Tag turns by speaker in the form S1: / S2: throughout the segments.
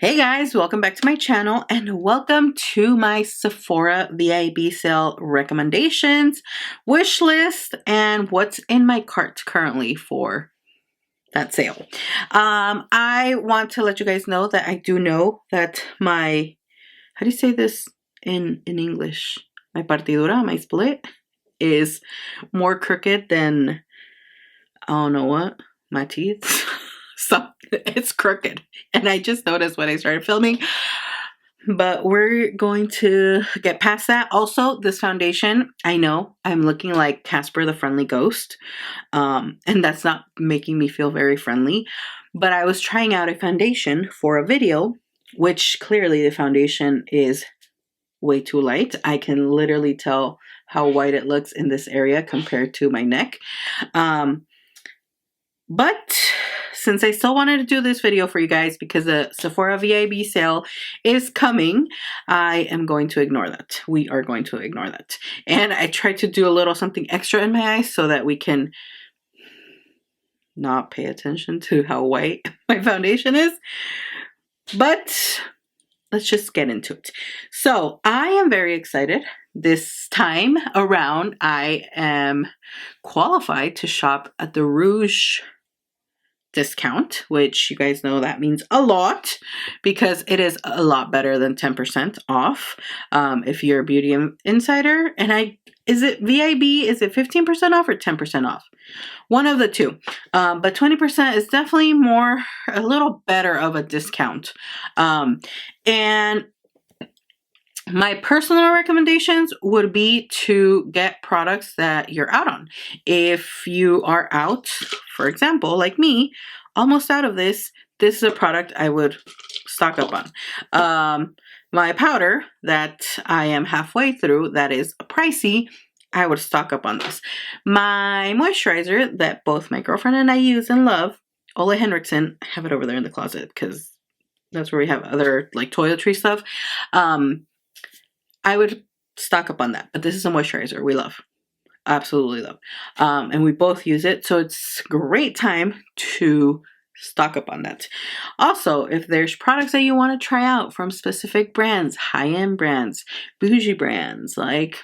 S1: Hey guys, welcome back to my channel and welcome to my Sephora Vib sale recommendations, wish list, and what's in my cart currently for that sale. I want to let you guys know that I do know that my, how do you say this in English? My partidura, my split, is more crooked than, I don't know what, my teeth. So it's crooked, and I just noticed when I started filming, but we're going to get past that. Also, this foundation, I know I'm looking like Casper the Friendly Ghost, and that's not making me feel very friendly, but I was trying out a foundation for a video, which clearly the foundation is way too light. I can literally tell how white it looks in this area compared to my neck. But since I still wanted to do this video for you guys because the Sephora Vib sale is coming, I am going to ignore that. We are going to ignore that. And I tried to do a little something extra in my eyes so that we can not pay attention to how white my foundation is. But let's just get into it. So I am very excited. This time around, I am qualified to shop at the Rouge discount, which you guys know that means a lot because it is a lot better than 10% off if you're a beauty insider. And is it VIB? Is it 15% off or 10% off? One of the two. But 20% is definitely a little better of a discount. And my personal recommendations would be to get products that you're out on. If you are out, for example, like me, almost out of this is a product I would stock up on. My powder that I am halfway through, that is pricey, I would stock up on this. My moisturizer that both my girlfriend and I use and love, Ole Henriksen, I have it over there in the closet because that's where we have other like toiletry stuff. I would stock up on that, but this is a moisturizer we love. Absolutely love. And we both use it, so it's a great time to stock up on that. Also, if there's products that you want to try out from specific brands, high-end brands, bougie brands like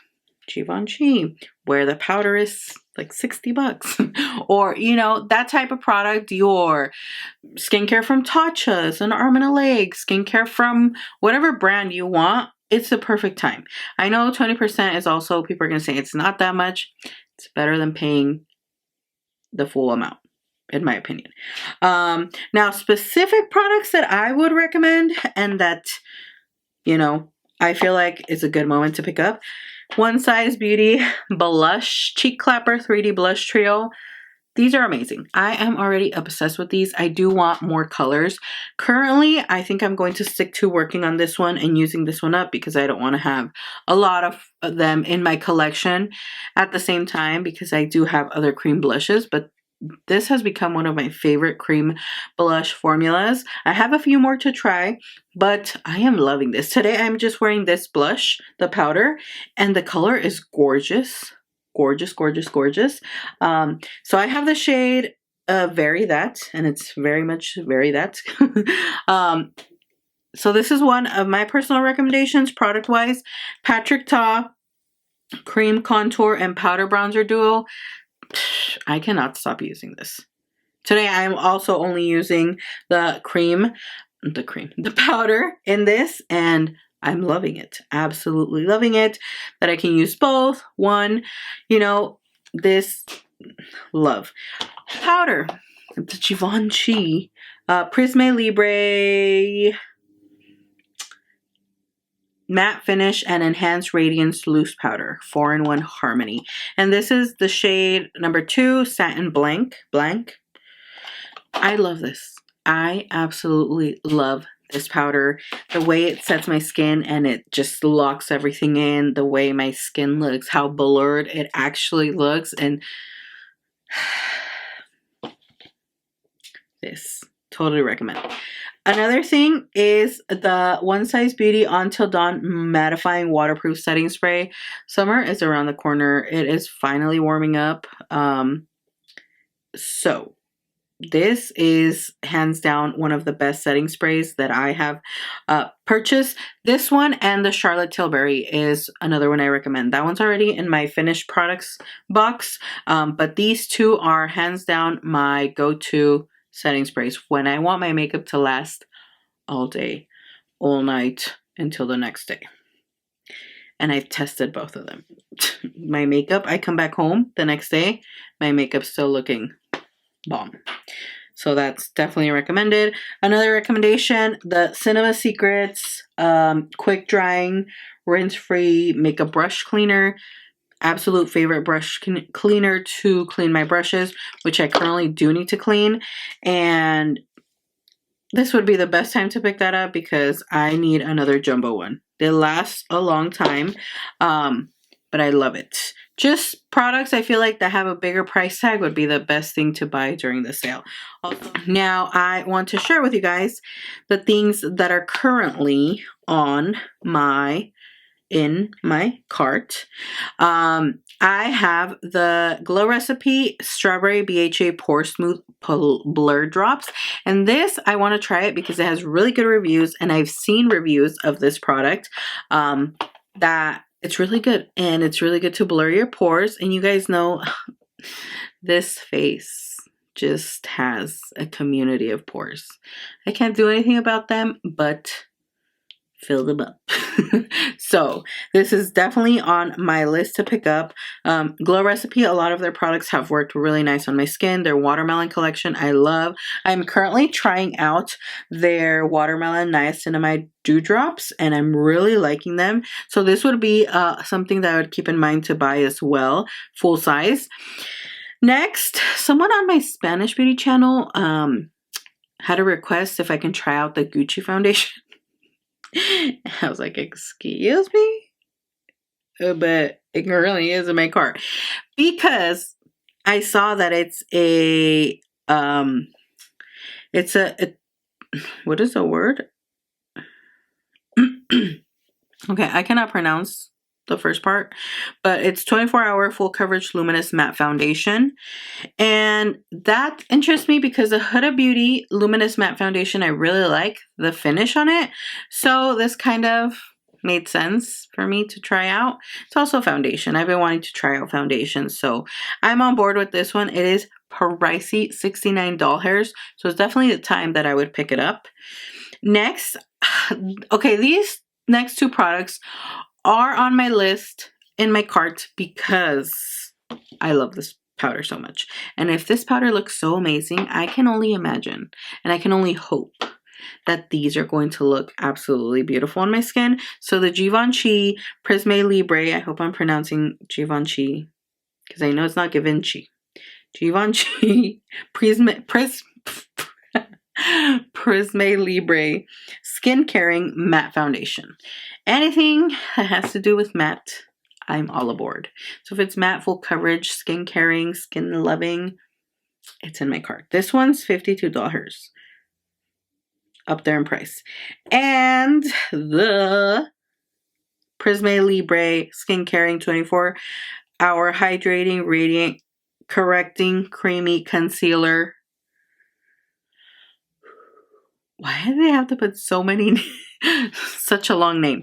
S1: Givenchy, where the powder is like $60, or you know, that type of product, your skincare from Tatcha's, an arm and a leg, skincare from whatever brand you want, it's the perfect time. I know 20% is also, people are going to say it's not that much. It's better than paying the full amount, in my opinion. Now, specific products that I would recommend and that, you know, I feel like is a good moment to pick up. One Size Beauty Blush Cheek Clapper 3D Blush Trio. These are amazing. I am already obsessed with these. I do want more colors. Currently, I think I'm going to stick to working on this one and using this one up because I don't want to have a lot of them in my collection at the same time because I do have other cream blushes, but this has become one of my favorite cream blush formulas. I have a few more to try, but I am loving this. Today, I'm just wearing this blush, the powder, and the color is gorgeous. Gorgeous, gorgeous, gorgeous. So I have the shade Very That, and it's very much Very That. So this is one of my personal recommendations product-wise. Patrick Ta Cream Contour and Powder Bronzer Duo. I cannot stop using this. Today I am also only using the powder in this, and I'm loving it. Absolutely loving it. That I can use both. One, you know, this love. Powder. The Givenchy Prisme Libre Matte Finish and Enhanced Radiance Loose Powder. 4-in-1 Harmony. And this is the shade number 2, Satin Blank. I love this. I absolutely love this powder. The way it sets my skin and it just locks everything in. The way my skin looks. How blurred it actually looks. And this. Totally recommend. Another thing is the One Size Beauty Until Dawn Mattifying Waterproof Setting Spray. Summer is around the corner. It is finally warming up. So this is hands down one of the best setting sprays that I have purchased. This one and the Charlotte Tilbury is another one I recommend. That one's already in my finished products box, but these two are hands down my go-to setting sprays when I want my makeup to last all day, all night, until the next day. And I've tested both of them. My makeup, I come back home the next day, my makeup's still looking bomb. So that's definitely recommended. Another recommendation, the Cinema Secrets quick drying rinse free makeup brush cleaner. Absolute favorite brush cleaner to clean my brushes, which I currently do need to clean. And this would be the best time to pick that up because I need another jumbo one. They last a long time, but I love it. Just products I feel like that have a bigger price tag would be the best thing to buy during the sale. Also, now I want to share with you guys the things that are currently on in my cart. I have the Glow Recipe Strawberry BHA Pore Smooth Blur Drops. And this, I want to try it because it has really good reviews. And I've seen reviews of this product that it's really good. And it's really good to blur your pores. And you guys know this face just has a community of pores. I can't do anything about them, but fill them up. So this is definitely on my list to pick up. Glow Recipe, a lot of their products have worked really nice on my skin. Their watermelon collection I love. I'm currently trying out their watermelon niacinamide dewdrops and I'm really liking them. So this would be something that I would keep in mind to buy as well, full size. Next, someone on my Spanish beauty channel had a request if I can try out the Gucci foundation. I was like, excuse me? But it currently is in my cart because I saw that it's a what is the word? Okay, I cannot pronounce the first part, but it's 24-hour full coverage luminous matte foundation. And that interests me because the Huda Beauty luminous matte foundation, I really like the finish on it. So this kind of made sense for me to try out. It's also foundation. I've been wanting to try out foundation, so I'm on board with this one. It is pricey, $69. So it's definitely the time that I would pick it up. Next, okay, these next two products are on my list in my cart because I love this powder so much. And if this powder looks so amazing, I can only imagine and I can only hope that these are going to look absolutely beautiful on my skin. So the Givenchy Prisme Libre, I hope I'm pronouncing Givenchy because I know it's not Givenchy. Givenchy Prisme Libre Skin Caring Matte Foundation. Anything that has to do with matte, I'm all aboard. So if it's matte, full coverage, skin caring, skin loving, it's in my cart. This one's $52. Up there in price. And the Prisme Libre Skin Caring 24-hour Hydrating, Radiant, Correcting, Creamy Concealer. Why do they have to put so many such a long name?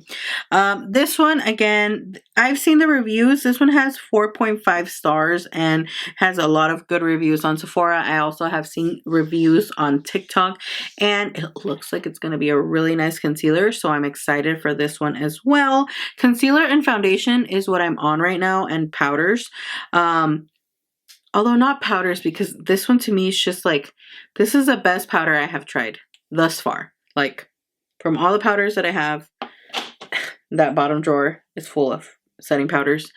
S1: This one, again, I've seen the reviews. This one has 4.5 stars and has a lot of good reviews on Sephora. I also have seen reviews on TikTok and it looks like it's going to be a really nice concealer. So I'm excited for this one as well. Concealer and foundation is what I'm on right now, and powders. Although not powders, because this one to me is just like, this is the best powder I have tried thus far. Like, from all the powders that I have, that bottom drawer is full of setting powders.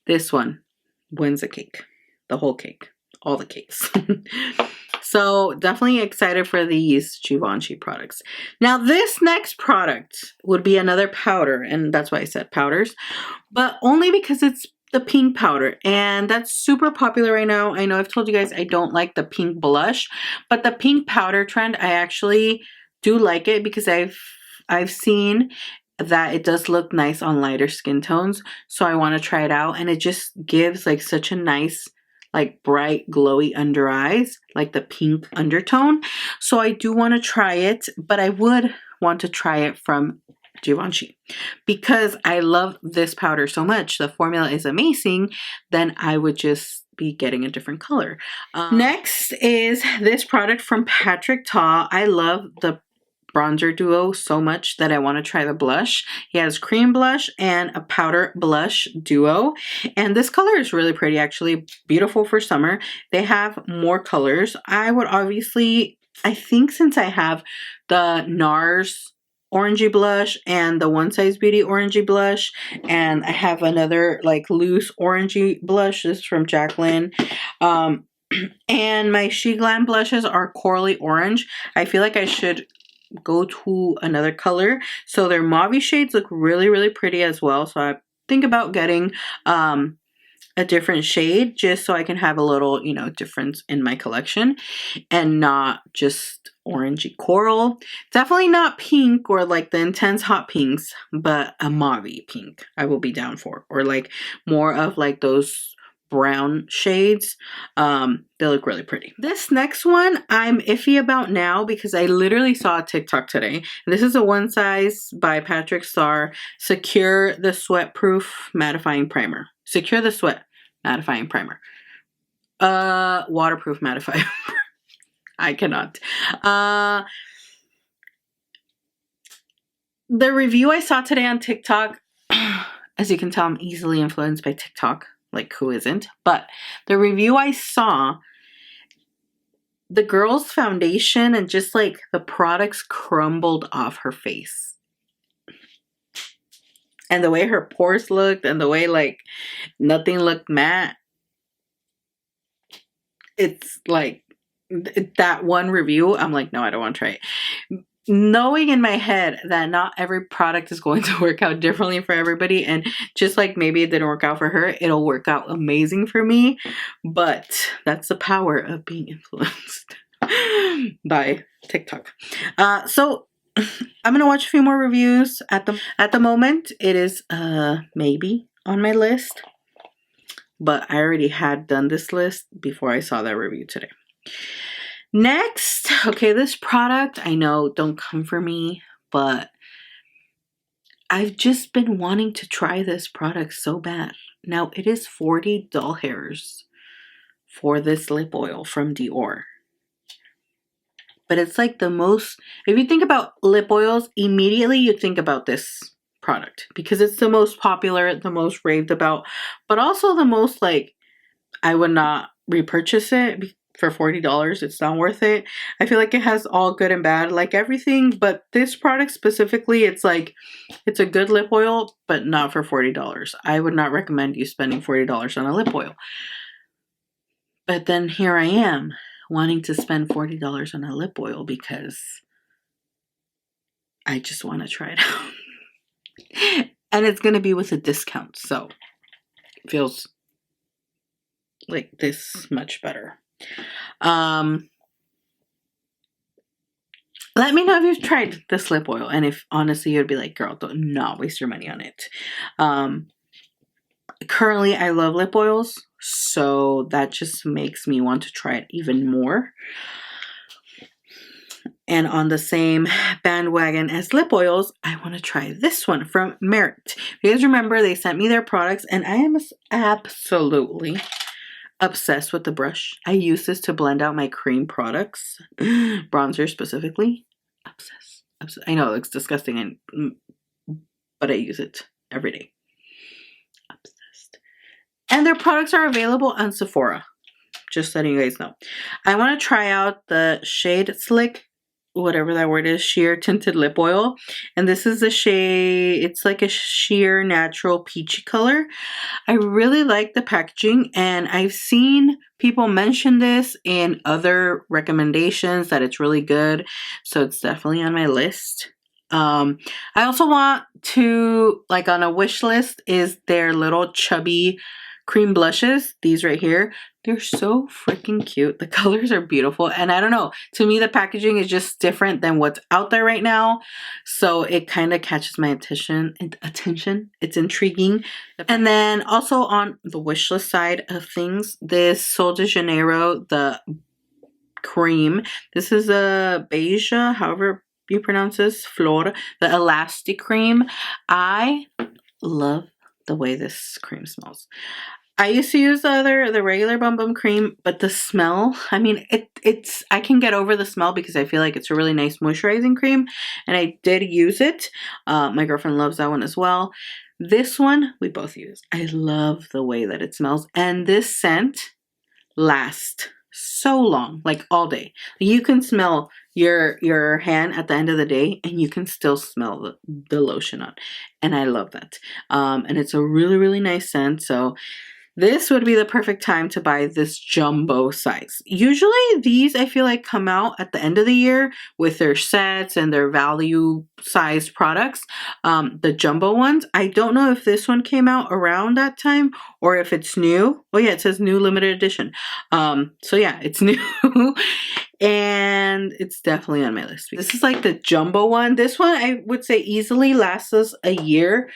S1: This one wins the cake. The whole cake. All the cakes. So definitely excited for these Givenchy products. Now this next product would be another powder, and that's why I said powders, but only because it's the pink powder, and that's super popular right now. I know I've told you guys I don't like the pink blush, but the pink powder trend, I actually do like it because I've seen that it does look nice on lighter skin tones. So I want to try it out, and it just gives like such a nice like bright glowy under eyes, like the pink undertone. So I do want to try it, but I would want to try it from Givenchy because I love this powder so much. The formula is amazing. Then I would just be getting a different color. Next is this product from Patrick Ta. I love the bronzer duo so much that I want to try the blush. He has cream blush and a powder blush duo, and this color is really pretty, actually beautiful for summer. They have more colors. I would obviously, I think since I have the NARS orangey blush and the One Size Beauty orangey blush, and I have another like loose orangey blush. This is from Jaclyn. And my She Glam blushes are corally orange. I feel like I should go to another color. So their mauve shades look really, really pretty as well. So I think about getting a different shade just so I can have a little, you know, difference in my collection and not just orangey coral. Definitely not pink or like the intense hot pinks, but a mauve pink I will be down for, or like more of like those brown shades. They look really pretty. This next one I'm iffy about now because I literally saw a TikTok today. This is a One Size by Patrick Starr Secure the Sweat Proof Mattifying Primer. Secure the Sweat Mattifying Primer. Waterproof mattifying. I cannot. The review I saw today on TikTok, as you can tell, I'm easily influenced by TikTok. Like, who isn't? But the review I saw, the girl's foundation and just like the products crumbled off her face. And the way her pores looked and the way like nothing looked matte. It's like that one review, I'm like, no, I don't want to try it. Knowing in my head that not every product is going to work out differently for everybody, and just like maybe it didn't work out for her, it'll work out amazing for me. But that's the power of being influenced by TikTok. So I'm gonna watch a few more reviews. At the moment, it is maybe on my list, but I already had done this list before I saw that review today. Next, okay, this product, I know, don't come for me, but I've just been wanting to try this product so bad. Now, it is 40 doll hairs for this lip oil from Dior. But it's like the most, if you think about lip oils, immediately you think about this product because it's the most popular, the most raved about, but also the most like, I would not repurchase it for $40. It's not worth it. I feel like it has all good and bad, like everything, but this product specifically, it's like, it's a good lip oil, but not for $40. I would not recommend you spending $40 on a lip oil. But then here I am wanting to spend $40 on a lip oil because I just want to try it out. And it's going to be with a discount, so it feels like this much better. Let me know if you've tried this lip oil, and if honestly you'd be like, girl, do not waste your money on it. Currently I love lip oils, so that just makes me want to try it even more. And on the same bandwagon as lip oils, I want to try this one from Merit. You guys remember they sent me their products, and I am absolutely obsessed with the brush. I use this to blend out my cream products, bronzer specifically. Obsessed. I know it looks disgusting, but I use it every day. Obsessed. And their products are available on Sephora. Just letting you guys know. I want to try out the shade Slick, whatever that word is, sheer tinted lip oil, and this is the shade, it's like a sheer natural peachy color. I really like the packaging, and I've seen people mention this in other recommendations that it's really good, so it's definitely on my list. I also want to, like, on a wish list is their little chubby cream blushes, these right here. They're so freaking cute. The colors are beautiful. And I don't know, to me, the packaging is just different than what's out there right now. So it kind of catches my attention. It's intriguing. And then also on the wish list side of things, this Sol de Janeiro, the cream. This is a Belleza, however you pronounce this, Flor, the elastic cream. I love the way this cream smells. I used to use the regular Bum Bum cream, but the smell, I mean, I can get over the smell because I feel like it's a really nice moisturizing cream, and I did use it. My girlfriend loves that one as well. This one, we both use. I love the way that it smells, and this scent lasts so long, like all day. You can smell your hand at the end of the day and you can still smell the lotion on, and I love that. And it's a really, really nice scent. So this would be the perfect time to buy this jumbo size. Usually these, I feel like, come out at the end of the year with their sets and their value sized products. The jumbo ones, I don't know if this one came out around that time or if it's new. Oh yeah, it says new limited edition. So yeah, it's new. And it's definitely on my list. This is like the jumbo one. This one I would say easily lasts us a year.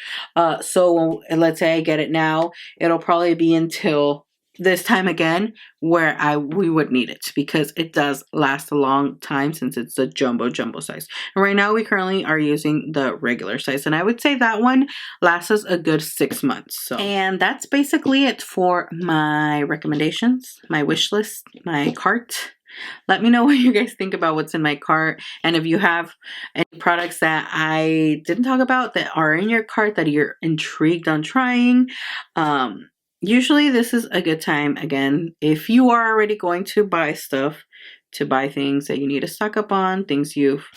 S1: So let's say I get it now, it'll probably be until this time again where we would need it, because it does last a long time since it's the jumbo size. And right now we currently are using the regular size, and I would say that one lasts us a good 6 months. So, and that's basically it for my recommendations, my wish list, my cart. Let me know what you guys think about what's in my cart, and if you have any products that I didn't talk about that are in your cart that you're intrigued on trying. Usually this is a good time, again, if you are already going to buy stuff, to buy things that you need to stock up on, things you've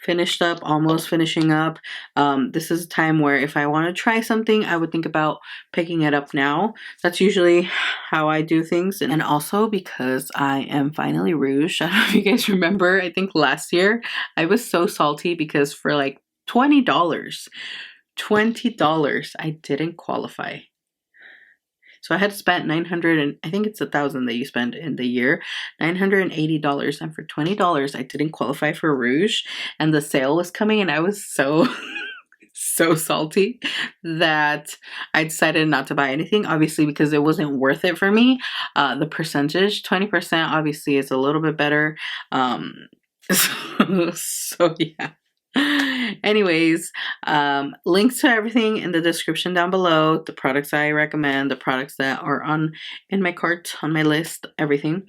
S1: finished up, almost finishing up. This is a time where if I want to try something, I would think about picking it up now. That's usually how I do things. And also because I am finally rouged. I don't know if you guys remember, I think last year I was so salty because for like $20, I didn't qualify. So I had spent $900, and I think it's $1,000 that you spend in the year, $980, and for $20 I didn't qualify for rouge, and the sale was coming, and I was so so salty that I decided not to buy anything, obviously because it wasn't worth it for me. The percentage, 20%, obviously is a little bit better. So yeah. Anyways, links to everything in the description down below, the products I recommend, the products that are in my cart, on my list, everything.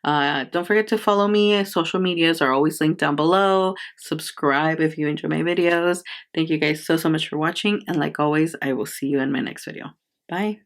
S1: Don't forget to follow me. Social medias are always linked down below. Subscribe if you enjoy my videos. Thank you guys so much for watching, and like always, I will see you in my next video. Bye.